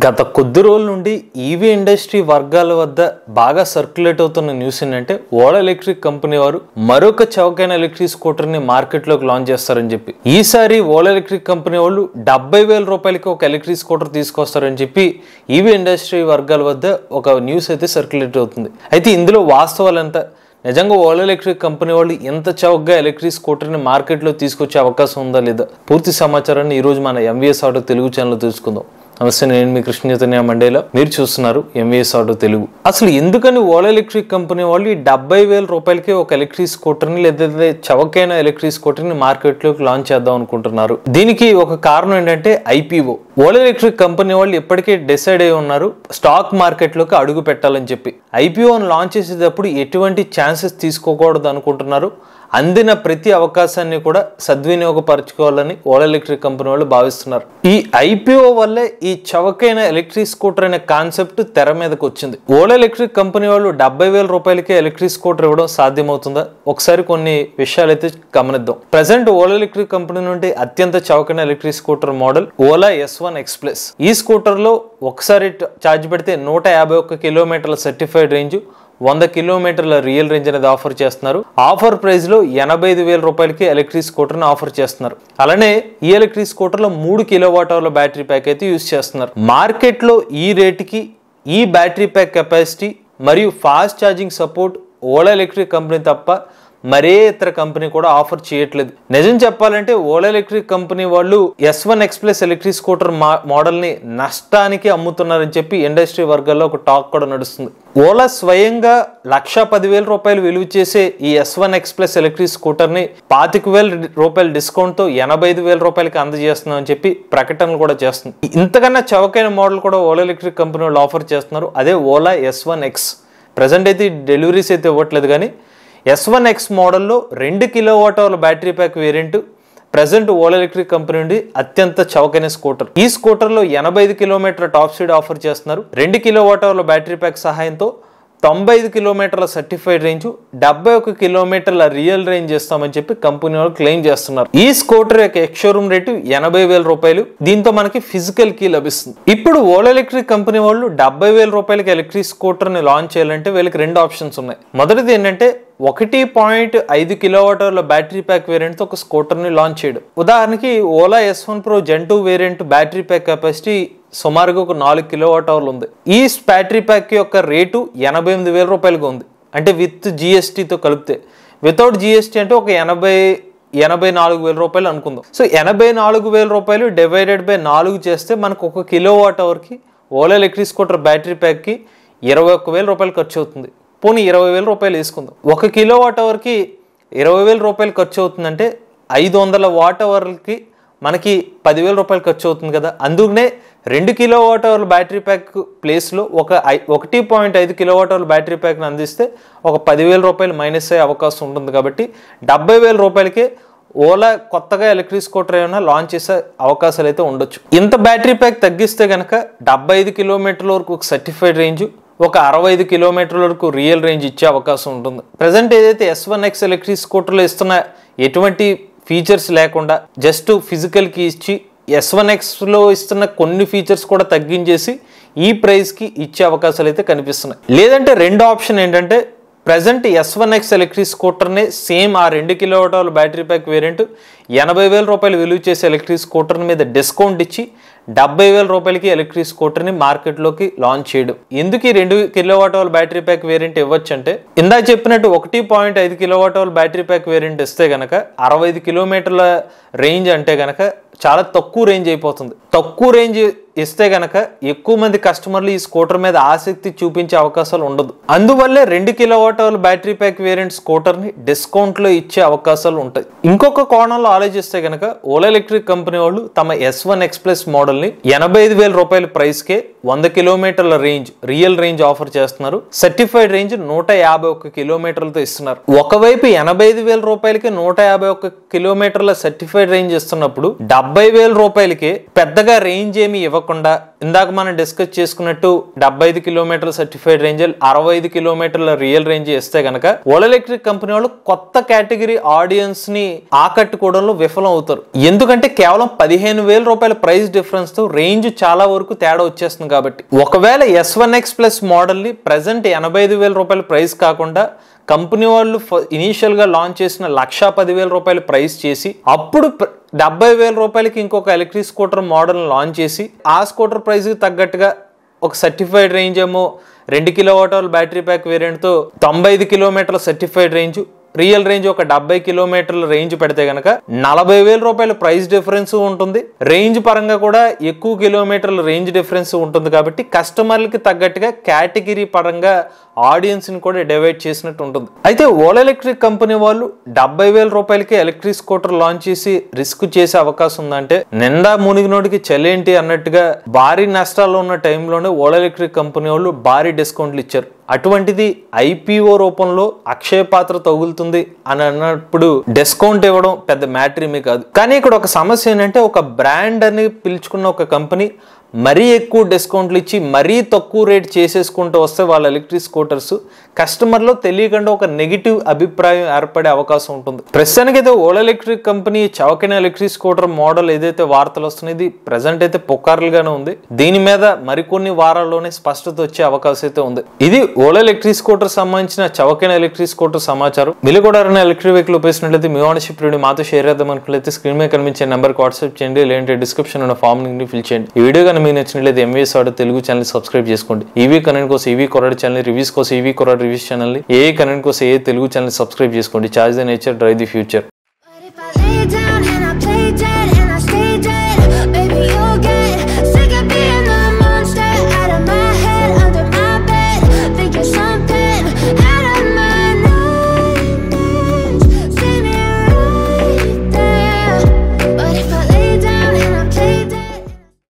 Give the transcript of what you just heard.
గత కొద్ది రోజుల నుండి ఈవీ ఇండస్ట్రీ వర్గాల వద్ద బాగా సర్క్యులేట్ అవుతున్న న్యూస్ ఏంటంటే ఓలా ఎలక్ట్రిక్ కంపెనీ వారు మరొక చౌకైన ఎలక్ట్రిక్ స్కూటర్ ని మార్కెట్ లోకి లాంచ్ చేస్తారని చెప్పి ఈసారి ఓలా ఎలక్ట్రిక్ కంపెనీ వాళ్ళు 70,000 రూపాయలకి ఒక ఎలక్ట్రిక్ స్కూటర్ తీసుకొస్తారని చెప్పి ఈవీ ఇండస్ట్రీ వర్గాల వద్ద ఒక న్యూస్ అయితే సర్క్యులేట్ అవుతుంది. అయితే ఇందులో వాస్తవాలు ఎంత, నిజంగా ఓలా ఎలక్ట్రిక్ కంపెనీ వాళ్ళు ఎంత చౌకగా ఎలక్ట్రిక్ స్కూటర్ని మార్కెట్లో తీసుకొచ్చే అవకాశం ఉందా లేదా, పూర్తి సమాచారాన్ని ఈరోజు మన ఎంవీఎస్ ఆటో తెలుగు ఛానల్ తెలుసుకుందాం. నమస్తే, నేను మీ కృష్ణ చైతన్య మండేలా, మీరు చూస్తున్నారు ఎంవీఎస్ ఆటో తెలుగు. అసలు ఎందుకని ఓలా ఎలక్ట్రిక్ కంపెనీ వాళ్ళు 70,000 రూపాయలకి ఒక ఎలక్ట్రిక్ స్కూటర్ని లేదా చౌకైన ఎలక్ట్రిక్ స్కూటర్ని మార్కెట్లోకి లాంచ్ చేద్దాం అనుకుంటున్నారు? దీనికి ఒక కారణం ఏంటంటే ఐపీఓ. ఓలా ఎలక్ట్రిక్ కంపెనీ వాళ్ళు ఇప్పటికే డిసైడ్ అయి ఉన్నారు స్టాక్ మార్కెట్లోకి అడుగు పెట్టాలని చెప్పి. ఐపీఓని లాంచ్ చేసేటప్పుడు ఎటువంటి ఛాన్సెస్ తీసుకోకూడదు అనుకుంటున్నారు. అందిన ప్రతి అవకాశాన్ని కూడా సద్వినియోగపరచుకోవాలని ఓలా ఎలక్ట్రిక్ కంపెనీ వాళ్ళు భావిస్తున్నారు. ఈ ఐపీఓ వల్లే ఈ చౌకైన ఎలక్ట్రిక్ స్కూటర్ అనే కాన్సెప్ట్ తెర మీదకి వచ్చింది. ఓలా ఎలక్ట్రిక్ కంపెనీ వాళ్ళు 70,000 రూపాయలకి ఎలక్ట్రిక్ స్కూటర్ ఇవ్వడం సాధ్యమవుతుందా? ఒకసారి కొన్ని విషయాలు అయితే గమనిద్దాం. ప్రజెంట్ ఓలా ఎలక్ట్రిక్ కంపెనీ నుండి అత్యంత చౌకైన electric scooter model Ola S1 X+. ఈ స్కూటర్ లో ఒకసారి ఛార్జ్ పెడితే 151 కిలోమీటర్ల సర్టిఫైడ్ రేంజ్, 100 కిలోమీటర్ల రియల్ రేంజ్ అనేది ఆఫర్ చేస్తున్నారు. ఆఫర్ ప్రైస్ లో 85,000 రూపాయలకి ఎలక్ట్రిక్ స్కూటర్ ని ఆఫర్ చేస్తున్నారు. అలానే ఈ ఎలక్ట్రిక్ స్కూటర్ లో 3 కిలోవాట్ అవర్ల బ్యాటరీ ప్యాక్ అయితే యూజ్ చేస్తున్నారు. మార్కెట్ లో ఈ రేటుకి ఈ బ్యాటరీ ప్యాక్ కెపాసిటీ మరియు fast charging support Ola electric company తప్ప మరే ఇతర కంపెనీ కూడా ఆఫర్ చేయట్లేదు. నిజం చెప్పాలంటే ఓలా ఎలక్ట్రిక్ కంపెనీ వాళ్ళు S1 X+ electric scooter model ని నష్టానికి అమ్ముతున్నారని చెప్పి ఇండస్ట్రీ వర్గాల్లో ఒక టాక్ కూడా నడుస్తుంది. ఓలా స్వయంగా 1,10,000 రూపాయలు విలువ చేసే ఈ S1 X+ ఎలక్ట్రిక్ స్కూటర్ ని 25,000 రూపాయల డిస్కౌంట్ తో 85,000 రూపాయలకి అందజేస్తున్నాం అని చెప్పి ప్రకటనలు కూడా చేస్తుంది. ఇంతకన్నా చౌకైన మోడల్ కూడా ఓలా ఎలక్ట్రిక్ కంపెనీ వాళ్ళు ఆఫర్ చేస్తున్నారు. అదే ఓలా S1 X. ప్రజెంట్ అయితే డెలివరీస్ అయితే ఇవ్వట్లేదు, కానీ S1 X మోడల్లో 2 కిలోవాట్ అవర్ల battery pack variant present Ola electric company నుండి అత్యంత చౌకైన స్కూటర్. ఈ స్కూటర్లో 85 కిలోమీటర్ల టాప్ స్పీడ్ ఆఫర్ చేస్తున్నారు. 2 కిలోవాట్ అవర్ల బ్యాటరీ ప్యాక్ సహాయంతో 95 కిలోమీటర్ల సర్టిఫైడ్ రేంజ్, 71 కిలోమీటర్ల రియల్ రేంజ్ ఇస్తామని చెప్పి కంపెనీ వాళ్ళు క్లెయిమ్ చేస్తున్నారు. ఈ స్కూటర్ యొక్క ఎక్స్షోరూమ్ రేటు 80,000 రూపాయలు. దీంతో మనకి ఫిజికల్ కీ లభిస్తుంది. ఇప్పుడు ఓలా ఎలక్ట్రిక్ కంపెనీ వాళ్ళు 70,000 రూపాయలకి ఎలక్ట్రిక్ స్కూటర్ ని లాంచ్ చేయాలంటే వీళ్ళకి 2 ఆప్షన్స్ ఉన్నాయి. మొదటిది ఏంటంటే 1.5 కిలోవాట్ అవర్ల బ్యాటరీ ప్యాక్ వేరియంట్ తో ఒక స్కూటర్ ని లాంచ్ చేయడం. ఉదాహరణకి Ola S1 Pro Gen 2 variant battery pack capacity సుమారుగా ఒక 4 కిలోవాట్ అవర్లు ఉంది. ఈ బ్యాటరీ ప్యాక్ యొక్క రేటు 88,000 రూపాయలుగా ఉంది. అంటే విత్ జిఎస్టీతో కలిపితే, వితౌట్ జిఎస్టీ అంటే ఒక 84,000 రూపాయలు అనుకుందాం. సో 84,000 రూపాయలు డివైడెడ్ బై 4 చేస్తే మనకు 1 కిలోవాట్ అవర్కి ఓలా ఎలక్ట్రిక్ స్కూటర్ బ్యాటరీ ప్యాక్కి 21,000 రూపాయలు ఖర్చు అవుతుంది. పోనీ 20,000 రూపాయలు వేసుకుందాం. 1 కిలోవాట్ అవర్కి 20,000 రూపాయలు ఖర్చు అవుతుందంటే 500 వాట్ అవర్కి మనకి 10,000 రూపాయలు ఖర్చు అవుతుంది కదా. అందుకనే 2 కిలోవాట్ అవర్ల బ్యాటరీ ప్యాక్ ప్లేస్లో 1.5 కిలోవాట్ అవర్ల బ్యాటరీ ప్యాక్ని అందిస్తే ఒక 10,000 రూపాయలు మైనస్ అయ్యే అవకాశం ఉంటుంది. కాబట్టి 70,000 రూపాయలకే ఓలా కొత్తగా ఎలక్ట్రిక్ స్కూటర్ ఏమైనా లాంచ్ చేసే అవకాశాలు అయితే ఉండొచ్చు. ఇంత బ్యాటరీ ప్యాక్ తగ్గిస్తే కనుక 75 కిలోమీటర్ల వరకు ఒక సర్టిఫైడ్ రేంజ్, ఒక 65 కిలోమీటర్ల వరకు రియల్ రేంజ్ ఇచ్చే అవకాశం ఉంటుంది. ప్రజెంట్ ఏదైతే S1 X ఎలక్ట్రిక్ స్కూటర్లో ఇస్తున్న ఎటువంటి ఫీచర్స్ లేకుండా జస్ట్ ఫిజికల్ కి ఇచ్చి S1 Xలో ఇస్తున్న కొన్ని ఫీచర్స్ కూడా తగ్గించేసి ఈ ప్రైస్కి ఇచ్చే అవకాశాలు అయితే కనిపిస్తున్నాయి. లేదంటే 2 ఆప్షన్ ఏంటంటే ప్రజెంట్ S1 X ఎలక్ట్రిక్ స్కూటర్ని సేమ్ ఆ 2 కిలోవాట్ అవర్ల బ్యాటరీ ప్యాక్ వేరియంట్ 80,000 రూపాయలు విలువ చేసే ఎలక్ట్రిక్ స్కూటర్ మీద డిస్కౌంట్ ఇచ్చి 70,000 రూపాయలకి ఎలక్ట్రిక్ స్కూటర్ని మార్కెట్లోకి లాంచ్ చేయడం. ఎందుకు ఈ 2 కిలోవాట్ అవర్ల బ్యాటరీ ప్యాక్ వేరియంట్ ఇవ్వచ్చు అంటే, ఇందాక చెప్పినట్టు 1.5 కిలోవాట్ అవర్ల బ్యాటరీ ప్యాక్ వేరియంట్ ఇస్తే గనక 65 కిలోమీటర్ల రేంజ్ అంటే గనక చాలా తక్కువ రేంజ్ అయిపోతుంది. తక్కువ రేంజ్ ఇస్తే గనక ఎక్కువ మంది కస్టమర్లు ఈ స్కూటర్ మీద ఆసక్తి చూపించే అవకాశాలు ఉండదు. అందువల్లే 2 కిలోవాట్ అవర్ల బ్యాటరీ ప్యాక్ వేరియంట్ స్కూటర్ ని డిస్కౌంట్ లో ఇచ్చే అవకాశాలు ఉంటాయి. ఇంకొక కోణంలో ఆలోచిస్తే గనక ఓలా ఎలక్ట్రిక్ కంపెనీ వాళ్ళు తమ S1 X+ మోడల్ ని 85,000 రూపాయల ప్రైస్ కే 100 కిలోమీటర్ల రేంజ్, రియల్ రేంజ్ ఆఫర్ చేస్తున్నారు. సర్టిఫైడ్ రేంజ్ 151 కిలోమీటర్లతో ఇస్తున్నారు. ఒకవైపు 85,000 రూపాయలకి 151 కిలోమీటర్ల సర్టిఫైడ్ రేంజ్ ఇస్తున్నప్పుడు 70,000 రూపాయలకి పెద్దగా రేంజ్ ఏమి ఇవ్వకుండా ఇందాక మనం డిస్కస్ చేసుకున్నట్టు 75 కిలోమీటర్ల సర్టిఫైడ్ రేంజ్, 65 కిలోమీటర్ల రియల్ రేంజ్ ఇస్తే గనక ఓలా ఎలక్ట్రిక్ కంపెనీ వాళ్ళు కొత్త కేటగిరీ ఆడియన్స్ ని ఆకట్టుకోవడంలో విఫలం అవుతారు. ఎందుకంటే కేవలం 15,000 రూపాయల ప్రైస్ డిఫరెన్స్ తో రేంజ్ చాలా వరకు తేడా వచ్చేస్తుంది కాబట్టి. ఒకవేళ S1X ప్లస్ మోడల్ ని ప్రెసెంట్ 85,000 రూపాయల ప్రైస్ కాకుండా కంపెనీ వాళ్ళు ఇనీషియల్ గా లాంచ్ చేసిన 1,10,000 రూపాయలు ప్రైస్ చేసి అప్పుడు 70,000 రూపాయలకి ఇంకొక ఎలక్ట్రిక్ స్కూటర్ మోడల్ లాంచ్ చేసి ఆ స్కూటర్ ప్రైస్ కి తగ్గట్టుగా ఒక సర్టిఫైడ్ రేంజ్ ఏమో 2 కిలోవాట్ బ్యాటరీ ప్యాక్ వేరియంట్ తో 95 కిలోమీటర్ల సర్టిఫైడ్ రేంజ్, రియల్ రేంజ్ ఒక 70 కిలోమీటర్ల రేంజ్ పెడితే గనక 40,000 రూపాయల ప్రైస్ డిఫరెన్స్ ఉంటుంది. రేంజ్ పరంగా కూడా ఎక్కువ కిలోమీటర్ల రేంజ్ డిఫరెన్స్ ఉంటుంది కాబట్టి కస్టమర్లకి తగ్గట్టుగా కేటగిరీ పరంగా ఆడియన్స్ ని కూడా డివైడ్ చేసినట్టు ఉంటుంది. అయితే ఓలా ఎలక్ట్రిక్ కంపెనీ వాళ్ళు 70,000 రూపాయలకి ఎలక్ట్రిక్ స్కూటర్ లాంచ్ చేసి రిస్క్ చేసే అవకాశం ఉందంటే నిండా మునిగినోడికి చలేంటి అన్నట్టుగా భారీ నష్టాల్లో ఉన్న టైంలోనే ఓలా ఎలక్ట్రిక్ కంపెనీ వాళ్ళు భారీ డిస్కౌంట్లు ఇచ్చారు. అటువంటిది IPO రూపంలో అక్షయ పాత్ర తగులుతుంది అని అన్నప్పుడు డిస్కౌంట్ ఇవ్వడం పెద్ద మ్యాటర్ ఏమీ కాదు. కానీ ఇక్కడ ఒక సమస్య ఏంటంటే ఒక బ్రాండ్ అని పిలుచుకున్న ఒక కంపెనీ మరీ ఎక్కువ డిస్కౌంట్లు ఇచ్చి మరీ తక్కువ రేట్ చేసేసుకుంటూ వస్తే వాళ్ళ ఎలక్ట్రిక్ స్కూటర్స్ కస్టమర్లో తెలియకుండా ఒక నెగిటివ్ అభిప్రాయం ఏర్పడే అవకాశం ఉంటుంది. ప్రస్తుతానికి అయితే ఓలా ఎలక్ట్రిక్ కంపెనీ చవకైన ఎలక్ట్రిక్ స్కూటర్ మోడల్ ఏదైతే వార్తలు వస్తున్నాయి ప్రజెంట్ అయితే పుకార్లుగానే ఉంది. దీని మీద మరికొన్ని వారాల్లోనే స్పష్టత వచ్చే అవకాశం అయితే ఉంది. ఇది ఓలా ఎలక్ట్రిక్ స్కూటర్ సంబంధించిన చవకైన ఎలక్ట్రిక్ స్కూటర్ సమాచారం. మీరు కూడా ఎలక్ట్రిక్ వెహికల్ ఉపయోగించినట్లయితే మీ ఓనర్షిప్ రివ్యూ మాతో షేర్ చేద్దాం అనుకున్నట్లయితే స్క్రీన్ మీద కనిపించే నెంబర్కి వాట్సాప్ చేయండి, లేదంటే డిస్క్రిప్షన్ ఉన్న ఫామ్ ని ఫిల్ చేయండి. ఈ వీడియో కానీ మీకు నచ్చినట్లయితే MVS auto Telugu channel subscribe చేసుకోండి. ఈవీ కనెక్ట్ కోసం ఈవీ కొరాడ్ ఛానల్, రివ్యూస్ కోసం ఈవీ కొరాడ్ రివ్యూస్ ఛానల్, ఏ కనెక్ట్ కోసం ఏ తెలుగు ఛానల్ సబ్స్క్రైబ్ చేసుకోండి. Charge the nature, drive the future.